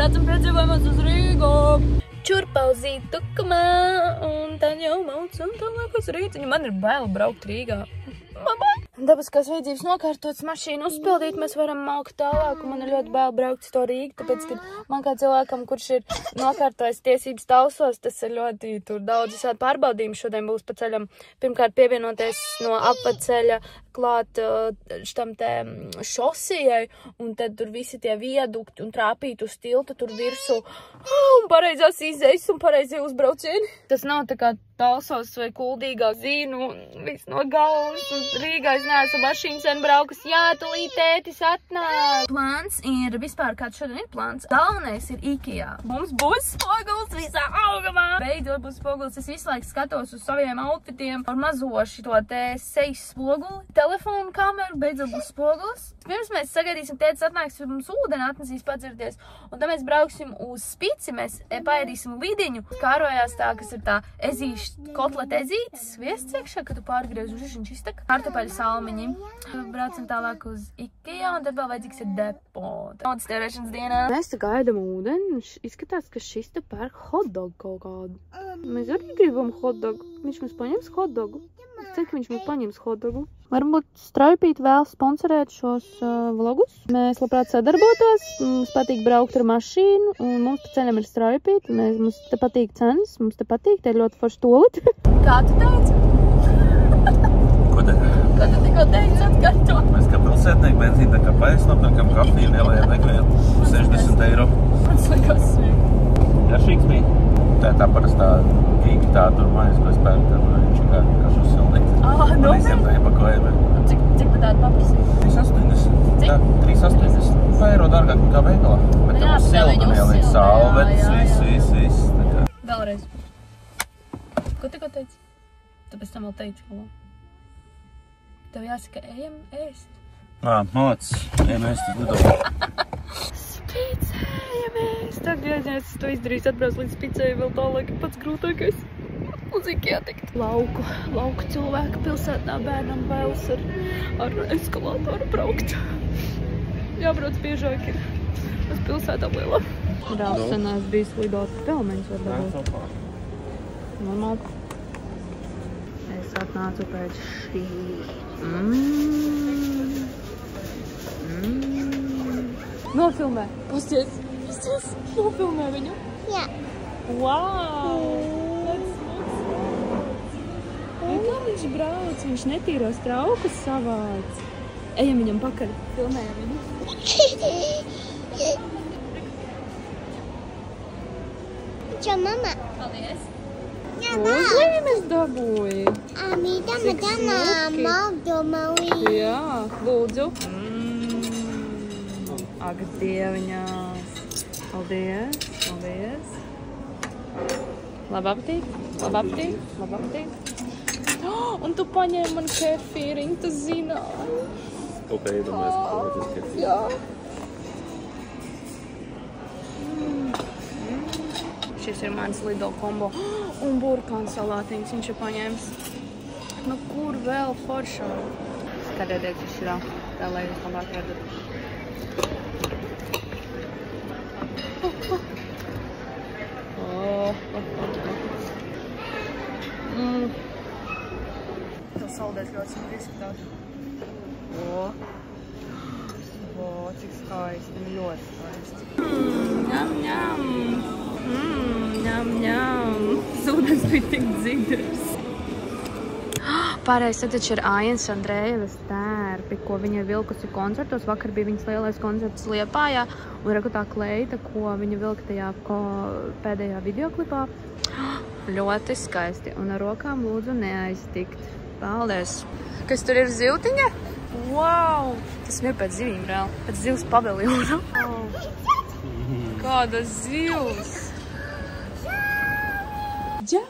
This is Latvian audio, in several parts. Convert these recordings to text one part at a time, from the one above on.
braucam piedzīvojumos uz Rīgu. Čurpauzīt tukumā, un tad jau mauc, un tālāk uz rītiņu. Man ir bail braukt Rīgā. Dabiskās vajadzības nokārtotas mašīnu uzpildīt, mēs varam maukt tālāk, un man ir ļoti bail braukt uz to Rīgu, tāpēc, ka man kā cilvēkam, kurš ir nokārtojis tiesības Talsos, tas ir ļoti tur daudz visādi pārbaudījumi šodien būs pa ceļam. Pirmkārt pievienoties no apceļa klāt šitam te šosijai, un tad tur visi tie viadukti un trāpīt uz tilta tur virsū, un pareizās izejas un pareizie uzbraucieni. Tas nav tā kā Talsos vai Kuldīgā zinu, viss no galvas, un Rīgā es neesmu mašīnas vien braukas. Jā, tūlīt tētis atnāk. Plāns ir vispār, kāds šodien ir plāns. Galvenais ir IKEA. Mums būs spoguls visā augamā. Beidzot būs spoguls. Es visu laiku skatos uz saviem outfitiem ar mazoši to te sejas spoguli. Telefonu kameru, beidzot būs spoguls. Pirms mēs sagaidīsim, tētis atnāks, mums ūdeni atnesīs padzirties. Un tad mēs brauksim uz Spici, mēs paēdīsim vidiņu. Kārojās tā, kas ir tā ezīšu kotleta ezītes, viests iekšā, kad tu pārgriež uz viņš iztaka. Kartupeļu salmiņi. Braucam tālāk uz IKEA, un tad vēl vajadzīgs ir depo. Naudas tērēšanas dienā. Mēs gaidam ūdeni, izskatās, ka šis te pērk hotdogu kaut kādu. Mēs arī gribam hotdogu. Viņš mums paņems hotdogu. Es ceru, ka viņš mums paņems hotdogu. Varbūt Straipīt vēl sponsorēt šos vlogus. Mēs labprāt sadarbotos, mums patīk braukt ar mašīnu, un mums pa ceļam ir Straipīt. Mums te patīk cenas, mums te patīk, te ir ļoti forši toliti. Kā tu teici? Ko te? Ko tu tikko teici atkārto? Mēs kā pilsētnieki benzīnu tā kā pēc nopirkam kafiju lielajā veikalā 60 eiro. Man slikās svīgi. Garšīgs bija. Tā parastā gīga tā tur mājas, ko es pērku, viņš kā šo silnīt. No visiem tā iepakojami. Cik pa tādu paprasīja? 3,80. Cik? Tā, 3,80. Pa eiro dārgāk nekā veikalā. Bet Jā, tev siltumvielīgs salvets, viss. Vēlreiz. Ko tikko teici? Tu pēc tam vēl teici, ko? Tev jāsaka, ejam ēst. Māc, ejam ēst uz lido. Spicējamies! Tagad, ja es to izdarīšu, atbrauc līdz spicēju, vēl tālāk ir pats grūtākais. Uz IKEA tikt. Lauku cilvēku pilsētā bērnam bailes ar eskalātoru braukt. Jābrauc biežāk ir uz pilsētām lielā. Rāls senās bijis lidot pelmeņus var dabūt. Normāli. Es atnācu pēc šī. Nofilmē. Pasties. Nofilmē viņu. Jā. Wow. Kā viņš brauc? Viņš netīros traukus savāc. Ejam viņam pakaļ. Filmējam viņu. Čo, mama? Paldies. Uzlīmes dabūji. Jā, lūdzu. Ak, dieviņās. Paldies. Labu apetīt. Un tu paņēmi man kefīriņu, tu zināji. Kaut kā iedomājies, ka tas ir kefīri. Jā. Šis ir mans Lido kombo. Un burkānu salātiņas viņš ir paņēmis. Nu, kur vēl foršā? Skatieties, viņš ir tā, lai jūs labāk redzat. Tev saldēs ļoti smagi izskatās. Cik skaisti, ļoti skaisti. Ņam. Zūdens bija tik dziļs. Pārējais taču ir Ainas Andrejevas tērpi, ko viņa ir vilkusi koncertos. Vakar bija viņas lielais koncerts Liepājā. Un reku tā kleita, ko viņa vilka tajā pēdējā videoklipā. Ļoti skaisti. Un ar rokām lūdzu neaiztikt. Paldies. Kas tur ir zivtiņa? Wow! Tas ir pēc zivīm reāli. Pēc zivs paviljona. Kāda zivs! Čau!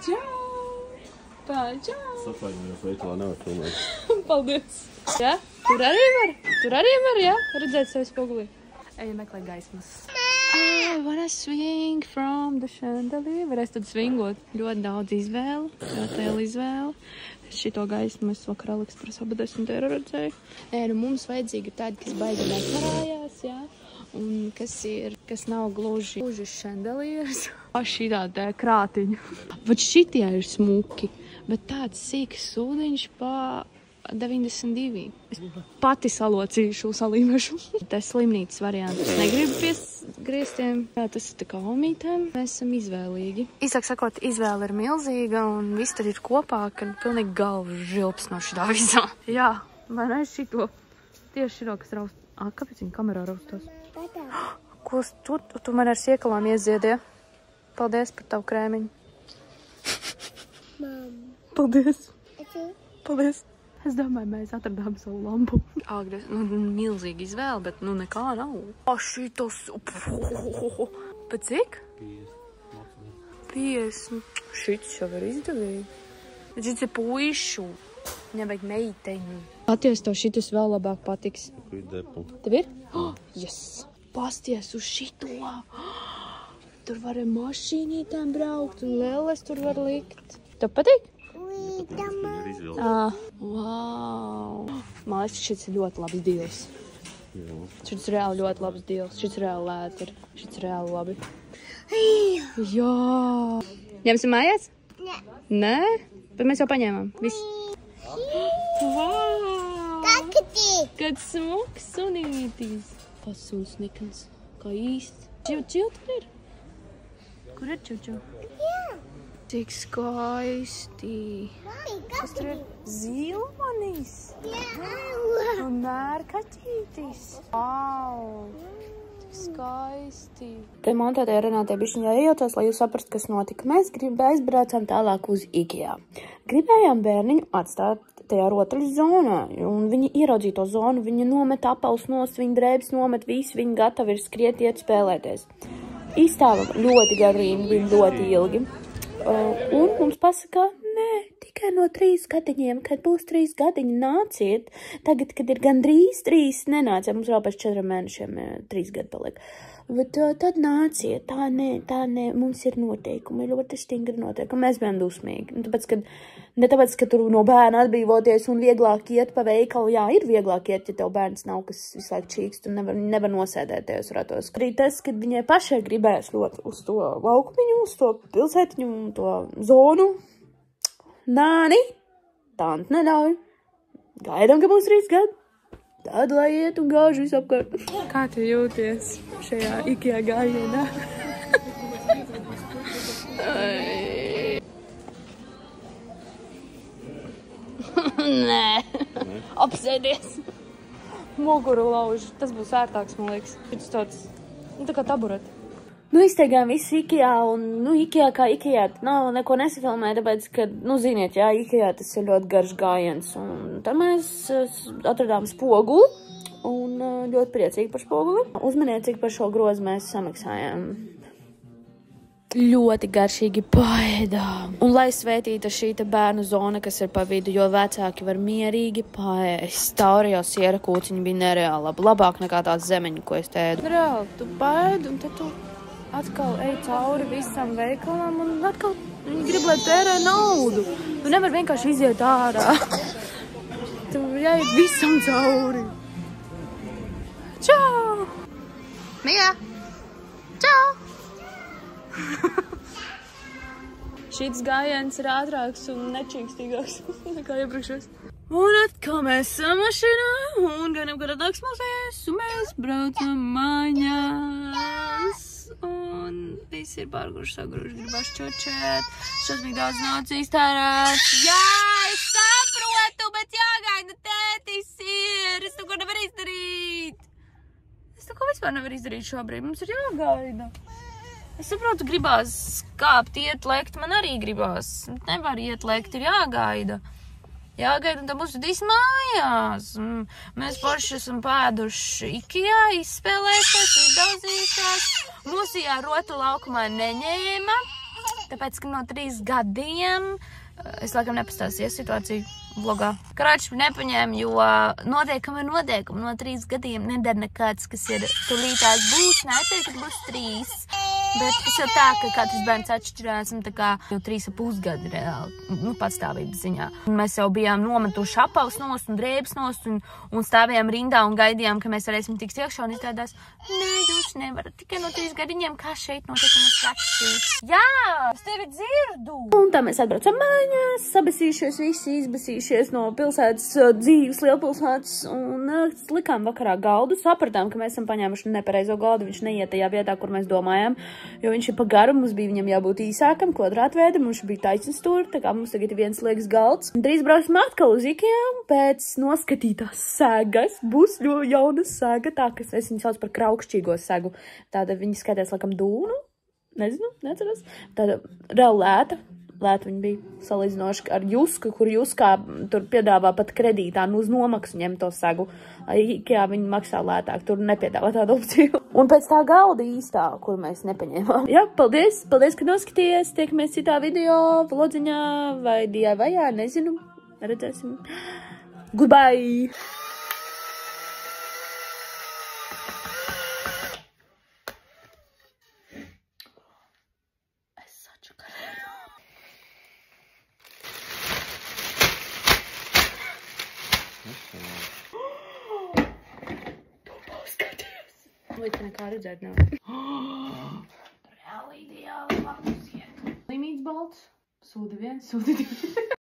Čau! Čau! Safaļinājos veikalā nevar filmēt. Paldies! Jā? Tur arī var, jā? Redzēt sevi spogulī. Ejam meklēt gaismas. I wanna swing from the chandelier. Varēs tad swingot. Ļoti daudz izvēlu. Ļoti liela izvēle. Šito gaismu es vakar AliExpressā par 10 eiro redzēju. Nu mums vajadzīga tāda, kas baigi nekarājās, jā. un kas nav gluži šandelieris. Šī tāda krātiņa. Vat šitie ir smuki, bet tāds sīks sūdiņš pa 92. Es pati salocīšu, salīmešu. Tas slimnīcas variants. Es negribu piesgrieztiem. Jā, tas ir tā kā omītēm. Mēs esam izvēlīgi. Īsāk sakot, izvēle ir milzīga un viss tur ir kopā, ka pilnīgi galva žilps no šitā visā. Jā, vai ne šito? Tieši šitā, kas raust. Kāpēc viņa kamerā raustos? Ko tu man ar siekalām ieziedie? Paldies par tavu krēmiņu. Paldies. Paldies. Es domāju, mēs atradām savu lampu. Agres, milzīgi izvēle, bet nekā nav. Šitos. Bet cik? 50. Šits jau ir izdevīgi. Bet šits ir puišu. Viņam vajag meiteņu. Paties, tev šitas vēl labāk patiks. Tev ir? Yes. Pasties uz šito. Tur var ar mašīnītēm braukt un lēles tur var likt. Tev patīk? Wow. Mājas, šis ir ļoti labs dīls. Šis ir reāli ļoti labs dīls. Šis ir reāli lēti ir. Šis ir reāli labi. Jā. Ņemsim mājās? Nē. Nē? Bet mēs jau paņēmām. Viss. Wow. Kad smuks sunītis. Pasuns nikans. Kā īsts. Čil tur ir? Kur ir čuču? Jā. Cik skaisti. Kas tur ir? Zilonis. Jā. Un mērkaķītis. Wow. Cik skaisti. Te montētajā Renātē bišķiņā ejaucās, lai jūs saprast, kas notika. Mēs aizbraucām tālāk uz IKEA. Gribējām bērniņu atstāt tajā rotaļu zonā, un viņi ieraudzīja to zonu, viņi nomet apels nost, viņi drēbes nomet, visi viņi gatavi ir skriet, iet spēlēties. Izstāvam ļoti garīgi, bija ļoti ilgi. Un mums pasaka, nē, tikai no 3 gadiņiem, kad būs 3 gadiņi, nāciet. Tagad, kad ir gandrīz 3, nenāciet, mums vēl pēc 4 mēnešiem 3 gadi paliek. Bet tad nāciet, tā nē, mums ir noteikumi, ļoti stingri noteikumi, mēs bijām dusmīgi. Ne tāpēc, ka tur no bērna atbrīvoties un vieglāk iet pa veikalu, jā, ir vieglāk iet, ja tev bērns nav, kas visu laiku čīkst un nevar nosēdēt tajos ratos. Arī tas, kad viņai pašai gribēs ļoti uz to laukumiņu, uz to pilsētiņu un to zonu. Nāni, tant neļauj. Gaidām, ka būs 3 gadi. Tad, lai iet un gāž visu apkārt. Kā tu jūties šajā IKEA gājienā? Nē. Apsēdies. Muguru lauž. Tas būs ērtāks, man liekas. Šis tāds, tā kā tabureti. Izteigām visu IKEA un, IKEA kā IKEA nav neko nesafilmēja, tāpēc, ka, ziniet, jā, IKEA tas ir ļoti garš gājiens. Un tad mēs atradām spoguli un ļoti priecīgi par spoguli. Uzmaniet, cik par šo grozu mēs samaksājām. Ļoti garšīgi paēdām. Un lai svētīta šī bērnu zona, kas ir pa vidu, jo vecāki var mierīgi paēst. Taurajā siera kūciņa bija nereāli labi. Labāk nekā tās zemeņu, ko es tēdu. Reāli, tu paēdi un tad tu atkal ej cauri visam veikalam un atkal viņi grib, lai tērē naudu. Tu nevar vienkārši iziet ārā. Tu jāiet visam cauri. Čau! Mija! Čau! Šīts gājiens ir ātrāks un nečīkstīgāks nekā iepriekšējais. Un atkal mēs esam mašīnā un ganam kādā taksmosies un mēs braucam mājās. Un viss ir pārguši, sagruši, gribas čočēt. Šausmīgi daudz naudas iztērēts. Jā, es saprotu, bet jāgaida tētis ir. Es to ko nevaru izdarīt. Es to ko vispār nevaru izdarīt šobrīd. Mums ir jāgaida. Es saprotu, gribās kāpt, iet, lekt. Man arī gribās. Nevar iet, lekt, ir jāgaida. Jāgaida, un tad mums ir mājās. Mēs paši esam pēduši IKEA, izspēlējušies, izdauzījušās. Mūsijā rotu laukumā neņēma, tāpēc, ka no 3 gadiem, es laikam nepastāstīju situāciju vlogā. Karāči nepaņēma, jo noteikumi ir noteikumi. No 3 gadiem nedara nekāds, kas ir tulītās būs, nāciet, kad būs 3. Bet es jau tā, ka katrs bērns atšķirās, un tā kā jau 3,5 gadi reāli, patstāvības ziņā. Un mēs jau bijām nometuši apavus nost un drēbes nost un stāvējām rindā un gaidījām, ka mēs varēsim tikt iekšā un izrādās, nē, jūs nevarat, tikai no 3 gadiņiem, kā šeit notiekumas rakstīts. Jā, es tevi dzirdu! Un tā mēs atbraucam mājās, sabesījušies visi, izbesījušies no pilsētas dzīves, lielpilsētas un likām vakarā galdu, sapratām, ka mēs esam paņēmuši nepareizo galdu, viņš neiet tajā vietā, kur mēs domājām. Jo viņš ir pa garu, mums bija viņam jābūt īsākam, kvadrātveida, mums bija taisnas stūri, tā kā mums tagad ir viens liekas galds. Un drīz brauksim atkal uz Ikea, pēc noskatītās segas, būs ļoti jauna sega, tā, kas es viņu sauc par kraukšķīgo segu. Tāda viņa skatās laikam dūnu, nezinu, neceros. Tāda reāli lēta viņa bija salīdzinoši ar Jusku, kur Juskā tur piedāvā pat kredītā uz nomaksu ņemt to segu. Ikea viņi maksā lētāk, tur nepiedāvā tādu opciju. Un pēc tā galda īstā, kur mēs nepaņēmām. Jā, paldies, ka noskatījies. Tiekamies citā video, vlodziņā vai DIY-ā, nezinu. Redzēsim. Goodbye! Līdz nekā redzēt nav. Reāli ideāli labs iet. Limīts balts. Sūdi 1, sūdi 2.